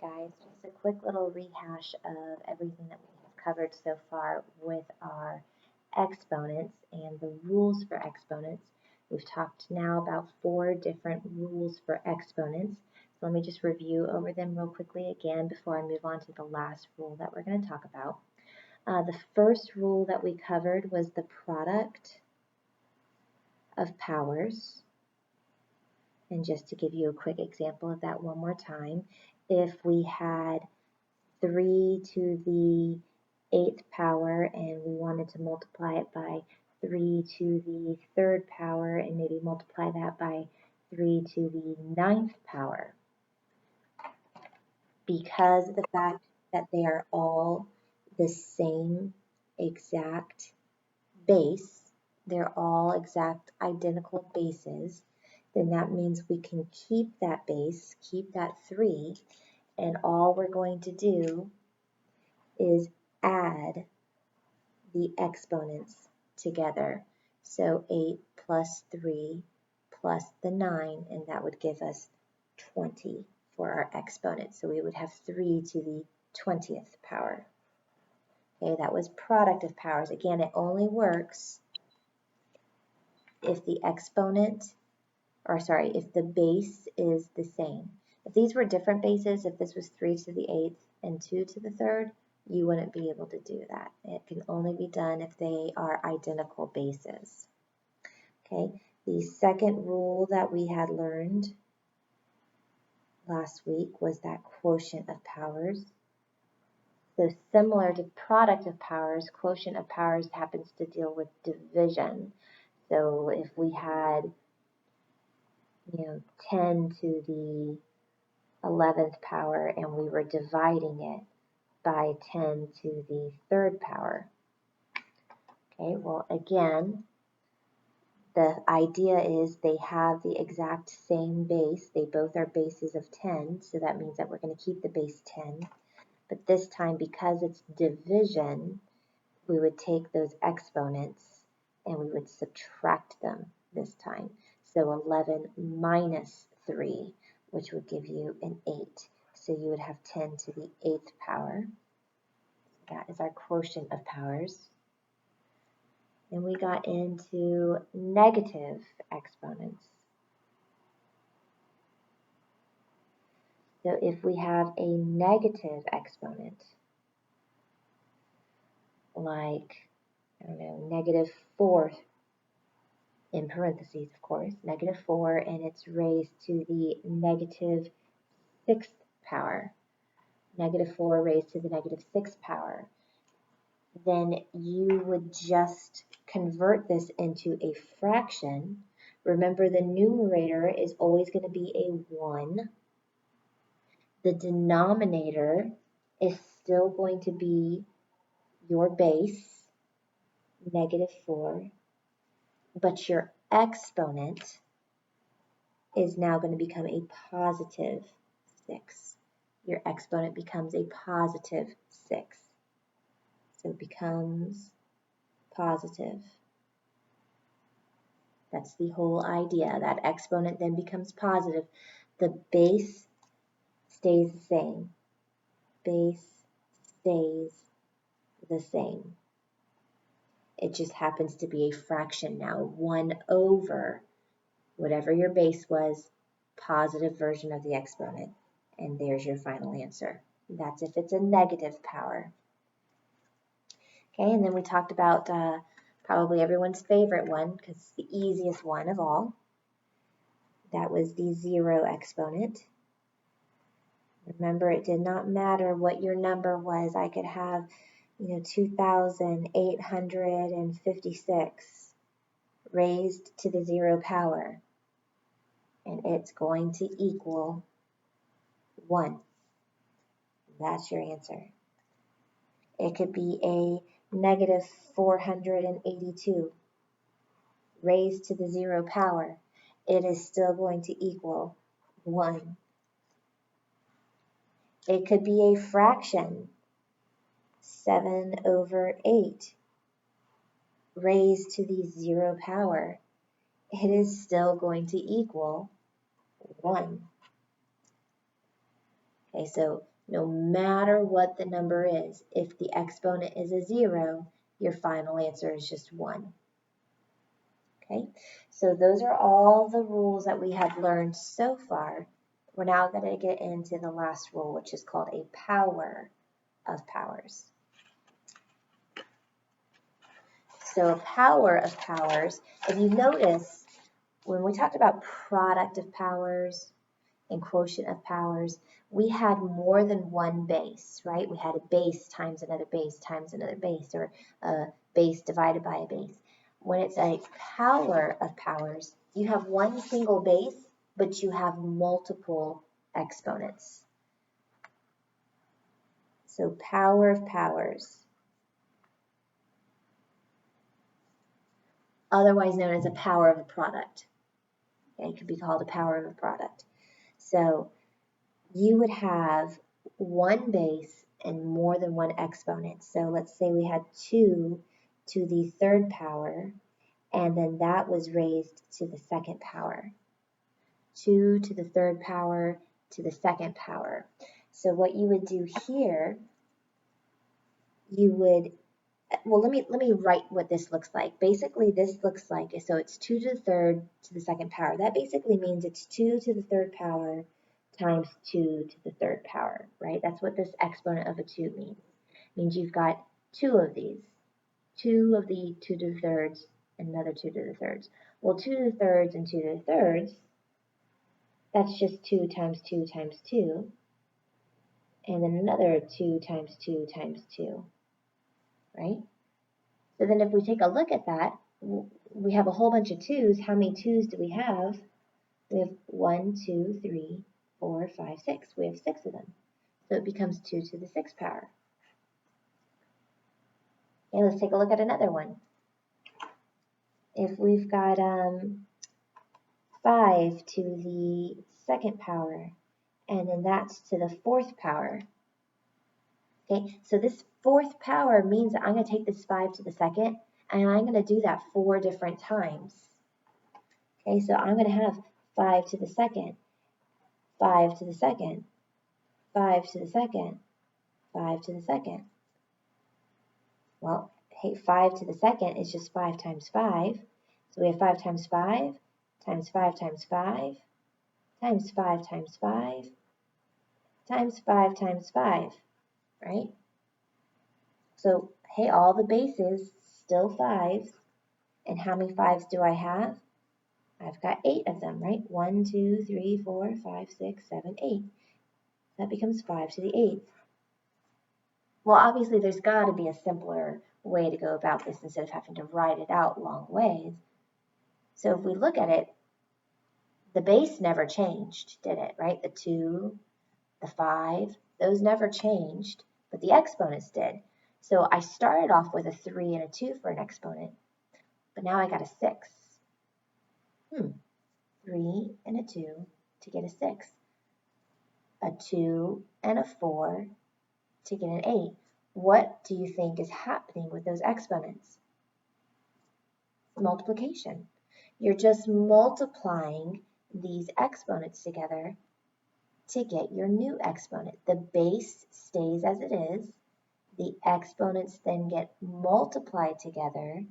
guys, just a quick little rehash of everything that we have covered so far with our exponents and the rules for exponents. We've talked now about 4 different rules for exponents. So let me just review over them real quickly again before I move on to the last rule that we're going to talk about. The first rule that we covered was the product of powers. And just to give you a quick example of that one more time, if we had 3 to the 8th power and we wanted to multiply it by 3 to the 3rd power and maybe multiply that by 3 to the 9th power, because of the fact that they are all the same exact base, they're all exact identical bases, then that means we can keep that base, keep that 3, and all we're going to do is add the exponents together. So 8 plus 3 plus the 9, and that would give us 20 for our exponent. So we would have 3 to the 20th power. Okay, that was product of powers. Again, it only works if the exponent, if the base is the same. If these were different bases, if this was 3 to the 8th and 2 to the 3rd, you wouldn't be able to do that. It can only be done if they are identical bases. Okay, the second rule that we had learned last week was that quotient of powers. So similar to product of powers, quotient of powers happens to deal with division. So if we had 10 to the 11th power and we were dividing it by 10 to the 3rd power. Okay, well again, the idea is they have the exact same base. They both are bases of 10, so that means that we're going to keep the base 10. But this time, because it's division, we would take those exponents and we would subtract them this time. So 11 minus 3, which would give you an 8. So you would have 10 to the 8th power. That is our quotient of powers. And we got into negative exponents. So if we have a negative exponent, like, -4, in parentheses, of course, -4, and it's raised to the -6th power, -4 raised to the -6th power, then you would just convert this into a fraction. Remember, the numerator is always going to be a 1. The denominator is still going to be your base, -4, but your exponent is now going to become a positive 6. Your exponent becomes a positive 6. So it becomes positive. That's the whole idea. That exponent then becomes positive. The base stays the same. Base stays the same. It just happens to be a fraction now. 1 over whatever your base was, positive version of the exponent. And there's your final answer. That's if it's a negative power. Okay, and then we talked about probably everyone's favorite one, because it's the easiest one of all. That was the 0 exponent. Remember, it did not matter what your number was. I could have 2,856 raised to the 0 power, and it's going to equal 1. That's your answer. It could be a -482 raised to the 0 power. It is still going to equal 1. It could be a fraction, 7 over 8 raised to the 0 power. It is still going to equal 1. Okay, so No matter what the number is, if the exponent is a 0, your final answer is just 1. Okay, so those are all the rules that we have learned so far. We're now going to get into the last rule, which is called a power of powers. So a power of powers, if you notice, when we talked about product of powers and quotient of powers, we had more than one base, right? We had a base times another base times another base, or a base divided by a base. When it's a power of powers, you have one single base, but you have multiple exponents. So power of powers, otherwise known as a power of a product. Okay, it could be called a power of a product. So you would have one base and more than one exponent. So let's say we had 2 to the third power, and then that was raised to the second power. 2 to the third power to the second power. So what you would do here, you would, well, let me write what this looks like. Basically, this looks like, so it's 2 to the third to the second power. That basically means it's 2 to the third power times 2 to the third power, right? That's what this exponent of a 2 means. It means you've got 2 of these, 2 of the 2 to the thirds, and another 2 to the thirds. Well, 2 to the thirds and 2 to the thirds, that's just 2 times 2 times 2, and then another 2 times 2 times 2, right? So then if we take a look at that, we have a whole bunch of 2's. How many 2's do we have? We have 1, 2, 3, 4, 5, 6. We have 6 of them. So it becomes 2 to the 6th power. Okay, let's take a look at another one. If we've got 5 to the 2nd power, and then that's to the 4th power. Okay, so this 4th power means that I'm going to take this 5 to the 2nd, and I'm going to do that 4 different times. Okay, so I'm going to have 5 to the 2nd, 5 to the 2nd, 5 to the 2nd, 5 to the 2nd. Well, hey, 5 to the 2nd is just 5 times 5. So we have 5 times 5 times 5 times 5 times 5 times 5 times 5 times 5, right? So, hey, all the bases, still 5's. And how many 5's do I have? I've got 8 of them, right? 1, 2, 3, 4, 5, 6, 7, 8. That becomes 5 to the 8th. Well, obviously, there's got to be a simpler way to go about this instead of having to write it out long ways. So if we look at it, the base never changed, did it, right? The 2, the 5, those never changed, but the exponents did. So I started off with a 3 and a 2 for an exponent, but now I got a 6. 3 and a 2 to get a 6. A 2 and a 4 to get an 8. What do you think is happening with those exponents? Multiplication. You're just multiplying these exponents together to get your new exponent. The base stays as it is. The exponents then get multiplied together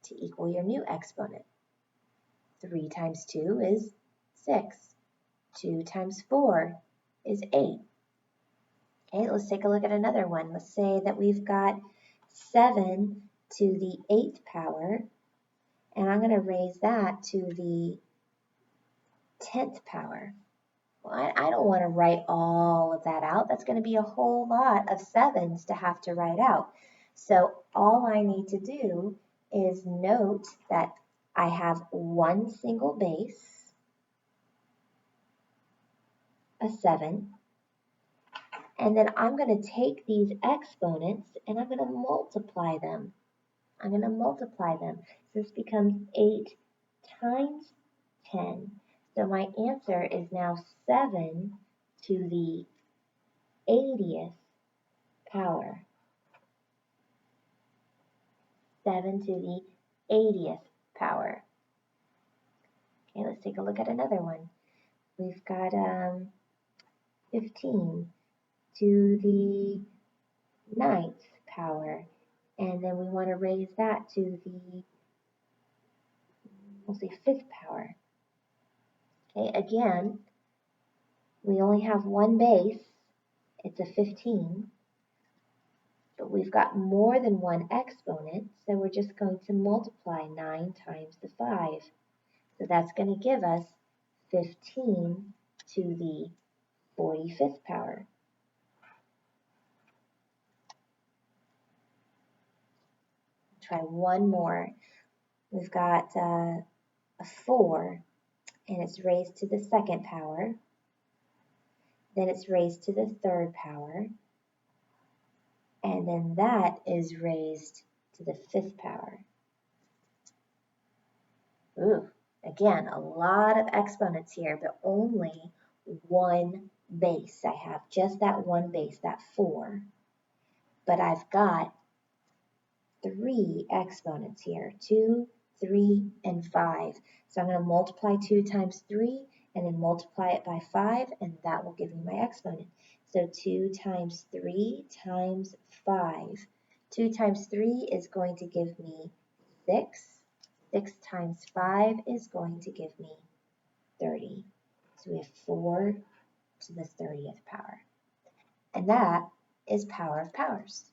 to equal your new exponent. 3 times 2 is 6. 2 times 4 is 8. Okay, let's take a look at another one. Let's say that we've got 7 to the 8th power, and I'm going to raise that to the 10th power. Well, I don't want to write all of that out. That's going to be a whole lot of 7's to have to write out. So all I need to do is note that I have one single base, a 7, and then I'm going to take these exponents and I'm going to multiply them. I'm going to multiply them. So this becomes 8 times 10. So my answer is now 7 to the 80th power. 7 to the 80th power. Okay, let's take a look at another one. We've got 15 to to the 9th power. And then we want to raise that to the, we'll say 5th power. Okay, again, we only have one base. It's a 15. But we've got more than one exponent, so we're just going to multiply 9 times the 5. So that's going to give us 15 to the 45th power. Try one more. We've got a 4, and it's raised to the 2nd power. Then it's raised to the 3rd power. And then that is raised to the 5th power. Ooh, again, a lot of exponents here, but only one base. I have just that one base, that 4. But I've got 3 exponents here, 2, 3, and 5. So I'm going to multiply 2 times 3 and then multiply it by 5, and that will give me my exponent. So 2 times 3 times 5. 2 times 3 is going to give me 6. 6 times 5 is going to give me 30. So we have 4 to the 30th power. And that is power of powers.